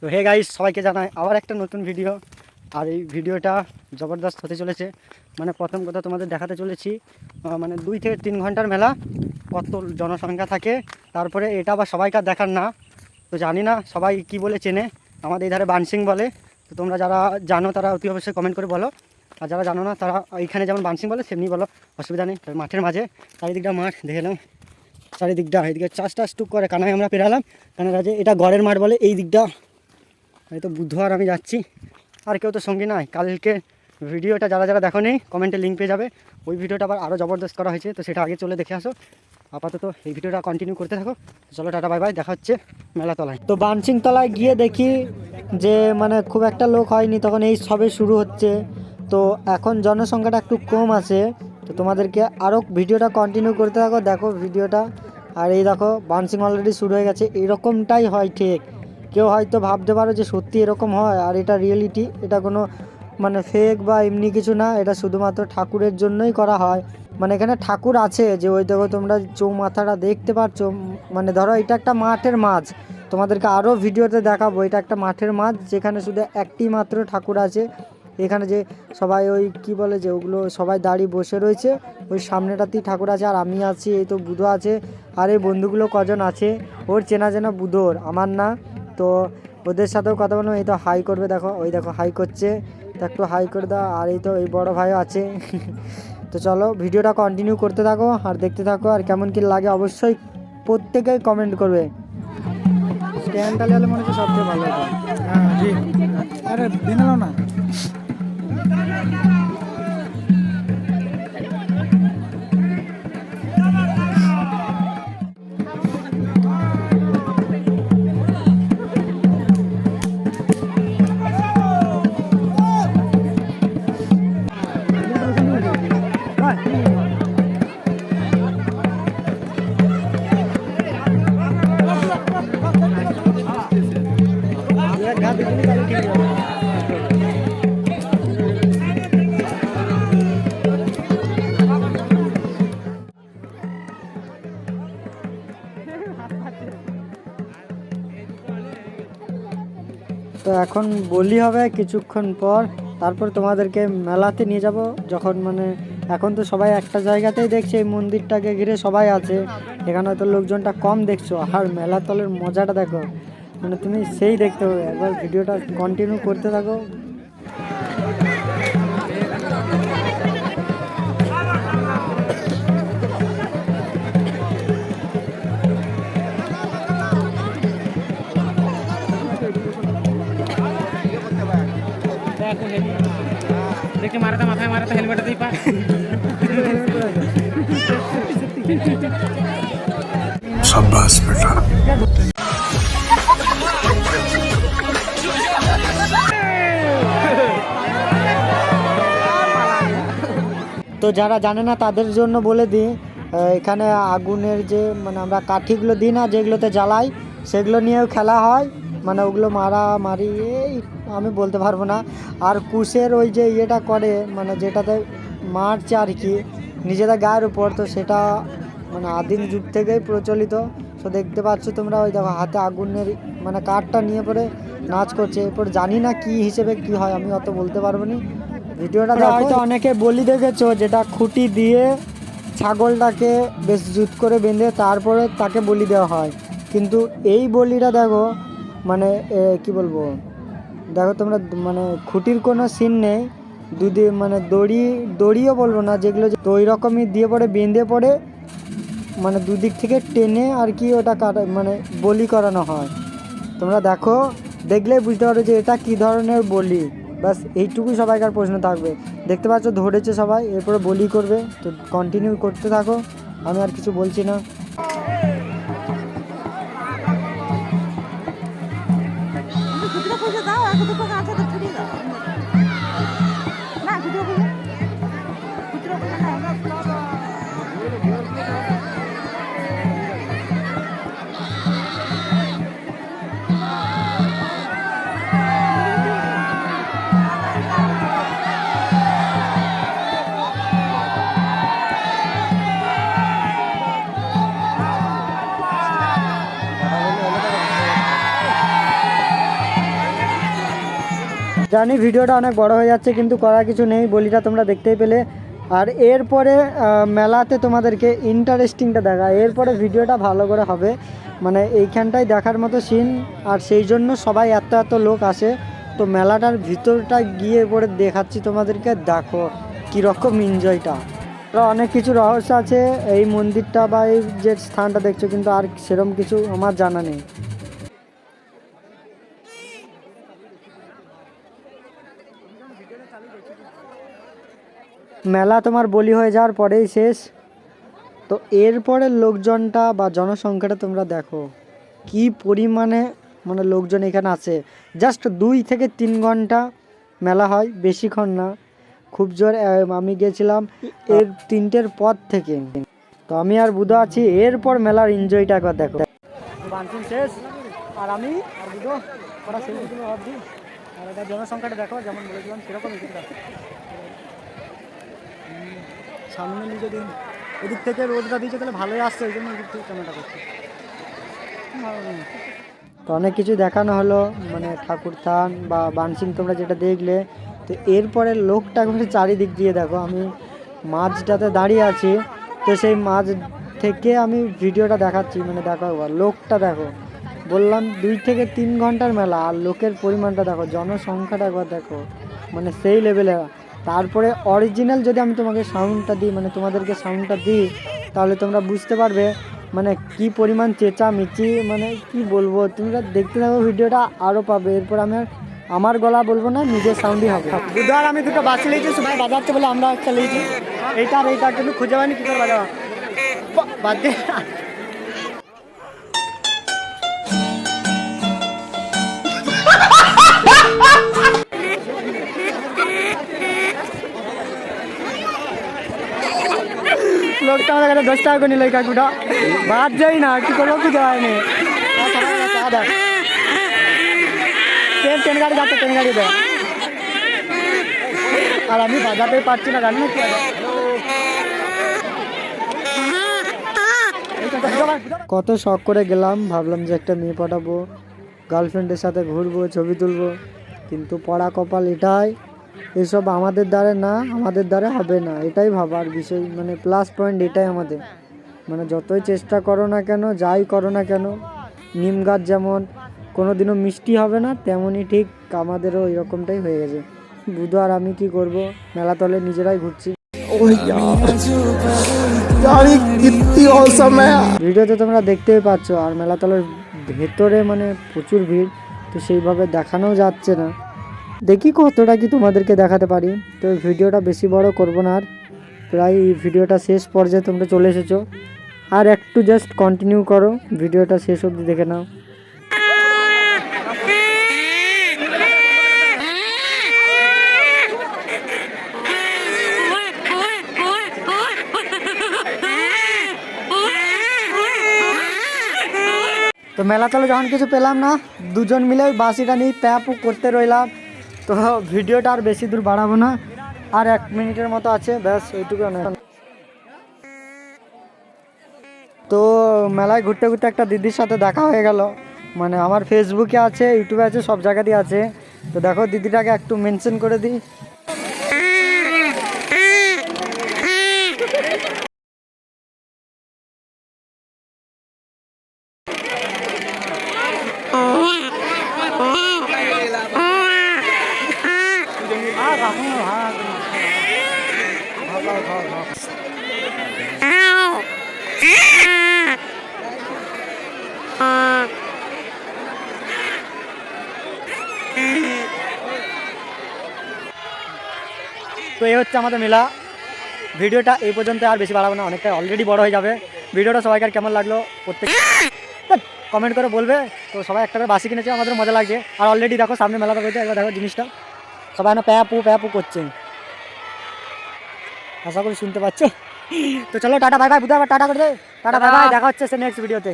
তো hey guys, সবাইকে জানাই আবার একটা নতুন ভিডিও। আর এই ভিডিওটা জবরদস্ত হতে চলেছে। মানে প্রথম কথা তোমাদের দেখাতে চলেছি মানে 2 থেকে 3 ঘন্টার মেলা, কত জনসংখ্যা থাকে। তারপরে এটা আবার সবাইকার দেখার না, তো জানি না সবাই কি বলে চেনে। আমাদের এই ধারে বানসিং বলে। তো তোমরা যারা জানো তারা অতি অবশ্যই কমেন্ট করে বলো, আর যারা জানো না তারা এইখানে যেমন বানসিং বলে সেমনি বলো, অসুবিধা নেই। মাঠের মাঝে চারিদিকটা মাঠ দেখে নাও, চারিদিকটা এইদিকে চাষ টাস টুক করে কানায় আমরা পেরালাম। কানায় যে এটা গড়ের মাঠ বলে এই দিকটা। এই তো বুধবার আমি যাচ্ছি, আর কেউ তো সঙ্গী নাই। কালকে ভিডিওটা যারা যারা দেখো নি কমেন্টে লিঙ্ক পেয়ে যাবে। ওই ভিডিওটা আবার আরও জবরদস্ত করা হয়েছে, তো সেটা আগে চলে দেখে আসো। আপাতত এই ভিডিওটা কন্টিনিউ করতে থাকো। চলো টাটা বাই বাই, দেখা হচ্ছে মেলা তলায়। তো বানসিং তলায় গিয়ে দেখি যে মানে খুব একটা লোক হয়নি, তখন এই সবে শুরু হচ্ছে। তো এখন জনসংখ্যাটা একটু কম আছে। তো তোমাদেরকে আরও ভিডিওটা কন্টিনিউ করতে থাকো, দেখো ভিডিওটা। আর এই দেখো বানসিং অলরেডি শুরু হয়ে গেছে। এরকমটাই হয় ঠিক। কেউ হয়তো ভাবতে পারো যে সত্যি এরকম হয়, আর এটা রিয়েলিটি, এটা কোনো মানে ফেক বা এমনি কিছু না। এটা শুধুমাত্র ঠাকুরের জন্যই করা হয়। মানে এখানে ঠাকুর আছে, যে ওই দেখো তোমরা চৌমাথাটা দেখতে পাচ্ছ। মানে ধরো এটা একটা মাঠের মাঝ, তোমাদেরকে আরও ভিডিওতে দেখাবো। এটা একটা মাঠের মাঝ যেখানে শুধু একটি মাত্র ঠাকুর আছে। এখানে যে সবাই ওই কি বলে যে ওগুলো সবাই দাঁড়িয়ে বসে রয়েছে, ওই সামনেটাতেই ঠাকুর আছে। আর আমি আছি, এই তো বুধো আছে, আর এই বন্ধুগুলো কজন আছে ওর চেনা চেনা বুধোর, আমার না। তো ওদের সাথেও কথা বলবো। এই তো হাই করবে, দেখো ওই দেখো হাই করছে, তো একটু হাই করে দাও। আর এই তো এই বড় ভাইও আছে। তো চলো ভিডিওটা কন্টিনিউ করতে থাকো আর দেখতে থাকো, আর কেমন কি লাগে অবশ্যই প্রত্যেকেই কমেন্ট করবে। স্ট্যান্ডটা নিলে মনে হচ্ছে সবচেয়ে ভালো হতো। হ্যাঁ ঠিক। আরে দিনালো না। তো এখন বলি হবে কিছুক্ষণ পর, তারপর তোমাদেরকে মেলাতে নিয়ে যাব। যখন মানে এখন তো সবাই একটা জায়গাতেই দেখছে, এই মন্দিরটাকে ঘিরে সবাই আছে। এখানে হয়তো লোকজনটা কম দেখছো, আর মেলা তলের মজাটা দেখো, মানে তুমি সেই দেখতে হবে। একবার ভিডিওটা কন্টিনিউ করতে থাকো। দেখে মারাতে মাথায় মারাতে হেলমেটে দিই পা। शाबाश बेटा। তো যারা জানে না তাদের জন্য বলে দিই, এখানে আগুনের যে মানে আমরা কাঠিগুলো দিই না, যেগুলোতে জ্বালাই, সেগুলো নিয়েও খেলা হয়। মানে ওগুলো মারামারি এই আমি বলতে পারবো না। আর কুশের ওই যে ইয়েটা করে, মানে যেটাতে মারছে আর কি নিজেদের গায়ের উপর, তো সেটা মানে আদিম যুগ থেকেই প্রচলিত। তো দেখতে পাচ্ছ তোমরা, ওই দেখো হাতে আগুনের মানে কাঠটা নিয়ে পরে নাচ করছে। এরপর জানি না কি হিসেবে কি হয়, আমি অত বলতে পারবো না। ভিডিওটা হয়তো অনেকে বলি দেখেছো, যেটা খুঁটি দিয়ে ছাগলটাকে বেশ জুত করে বেঁধে তারপরে তাকে বলি দেওয়া হয়। কিন্তু এই বলিটা দেখো মানে কি বলবো, দেখো তোমরা মানে খুঁটির কোনো সিন নেই, মানে দড়িও বলবো না, যেগুলো তো ওই রকমই দিয়ে পরে বেঁধে পড়ে মানে দুদিক থেকে টেনে আর কি ওটা কাটা মানে বলি করানো হয়। তোমরা দেখো, দেখলেই বুঝতে পারো যে এটা কী ধরনের বলি। বাস এইটুকুই সবাইকার প্রশ্ন থাকবে। দেখতে পাচ্ছ ধরেছে সবাই, এরপরে বলি করবে। তো কন্টিনিউ করতে থাকো, আমি আর কিছু বলছি না। জানি ভিডিওটা অনেক বড় হয়ে যাচ্ছে, কিন্তু করার কিছু নেই, বলিটা তোমরা দেখতেই পেলে। আর এরপরে মেলাতে তোমাদেরকে ইন্টারেস্টিংটা দেখা, এরপরে ভিডিওটা ভালো করে হবে, মানে এইখানটাই দেখার মতো সিন। আর সেই জন্য সবাই এত এত লোক আসে। তো মেলাটার ভিতরটা গিয়ে পরে দেখাচ্ছি তোমাদেরকে, দেখো কীরকম এনজয়টা। অনেক কিছু রহস্য আছে এই মন্দিরটা বা এই যে স্থানটা দেখছো, কিন্তু আর সেরকম কিছু আমার জানা নেই। মেলা তোমার বলি হয়ে যাওয়ার পরেই শেষ। তো এরপরের লোকজনটা বা জনসংখ্যাটা তোমরা দেখো কি পরিমাণে, মানে লোকজন এখানে আছে। জাস্ট 2 থেকে 3 ঘন্টা মেলা হয়, বেশিক্ষণ না, খুব জোর। আমি গেছিলাম এর 3টের পর থেকে। তো আমি আর বুধো আছি, এরপর মেলার এনজয়টা একবার দেখো। বানসিন শেষ, আর আমি আর বুধো ওরা সেগুলো ভাবছি। আর এটা জনসংখ্যাটা দেখো, যেমন বলেছিলাম সেরকম সামনে নিচে দিন, এদিক থেকে রোদটা দিয়েছে, তাহলে ভালোই আসছে, ওই জন্য এদিক থেকে ক্যামেরাটা করছে। তো অনেক কিছু দেখানো হলো, মানে ঠাকুর থান বা বানসিং তোমরা যেটা দেখলে। তো এরপরে লোকটা করে চারিদিক দিয়ে দেখো, আমি মাঝটাতে দাঁড়িয়ে আছি, তো সেই মাঝ থেকে আমি ভিডিওটা দেখাচ্ছি, মানে দেখো একবার লোকটা দেখো। বললাম 2 থেকে 3 ঘন্টার মেলা, আর লোকের পরিমাণটা দেখো, জনসংখ্যাটা একবার দেখো, মানে সেই লেভেলে। তারপরে অরিজিনাল যদি আমি তোমাকে সাউন্ডটা দিই, মানে তোমাদেরকে সাউন্ডটা দিই, তাহলে তোমরা বুঝতে পারবে মানে কি পরিমাণ চেঁচামেচি, মানে কি বলবো। তোমরা দেখতে থাকো ভিডিওটা, আরও পাবে। এরপর আমি আর আমার গলা বলবো না, নিজের সাউন্ডই হবে। বুধবার আমি দুটো বাসি লিয়েছি, সবাই বাজাচ্ছে বলে আমরা একটা লিয়েছি। এইটা আর এইটার জন্য খুঁজে পাইনি কী করে বাজাবা, বাদ দে। লোকটা আমাদের কাছে 10 টাকা করে নিল, এই কাকুটা বাদ যাই না, কি করবো খুঁজে হয়নি। ট্রেন গাড়ি যাচ্ছে, ট্রেন গাড়ি দেয়, আর আমি বাজাতে পারছি না, জানি না কি হবে। কত শখ করে গেলাম, ভাবলাম যে একটা মেয়ে পটাবো, গার্লফ্রেন্ডের সাথে ঘুরবো, ছবি তুলবো, কিন্তু পড়া কপাল এটাই, এসব আমাদের দ্বারা না, আমাদের দ্বারা হবে না, এটাই ভাবার বিষয়। মানে প্লাস পয়েন্ট এটাই আমাদের, মানে যতই চেষ্টা করো না কেন, যাই করো না কেন, নিম গাছ যেমন কোনো দিনও মিষ্টি হবে না, তেমনই ঠিক আমাদেরও এরকমটাই হয়ে গেছে। বুধ আর আমি কি করব, মেলা তলে নিজেরাই ঘুরছি। ভিডিওতে তোমরা দেখতেই পাচ্ছ, আর মেলাতলার ভেতরে মানে প্রচুর ভিড়, তো সেইভাবে দেখানোও যাচ্ছে না। দেখি কতটা কি তোমাদেরকে দেখাতে পারি। তো ভিডিওটা বেশি বড় করব না, আর প্রায় ভিডিওটা শেষ পর্যায়ে তোমরা চলে এসেছো, আর একটু জাস্ট কন্টিনিউ করো, ভিডিওটা শেষ অবধি দেখে নাও। তো মেলাতলে যখন কিছু পেলাম না, দুজন মিলে ওই বাঁশিটা নিয়ে প্যাপও করতে রইলাম। তো ভিডিওটা আর বেশি দূর বাড়াবো না, আর 1 মিনিটের মতো আছে, ব্যাস ওইটুকু না। তো মেলায় ঘুরতে ঘুরতে একটা দিদির সাথে দেখা হয়ে গেল, মানে আমার ফেসবুকে আছে, ইউটিউবে আছে, সব জায়গাতেই আছে। তো দেখো দিদিটাকে একটু মেনশন করে দিই। তো এই হচ্ছে আমাদের মেলা। ভিডিওটা এই পর্যন্ত, আর বেশি বাড়াবো না, অনেকটা অলরেডি বড় হয়ে যাবে। ভিডিওটা সবাইকার কেমন লাগলো প্রত্যেক কমেন্ট করে বলবে। তো সবাই একটা করে বাসি কিনেছে, আমাদের মজা লাগছে। আর অলরেডি দেখো সামনে মেলাটা রয়েছে, একবার দেখো জিনিসটা, সবাই না প্যাপু করছে, আশা করি শুনতে পাচ্ছ। তো চলো টাটা বাই বাই, বুধবার টাটা করে দে, টাটা বাই বাই, দেখা হচ্ছে নেক্সট ভিডিওতে।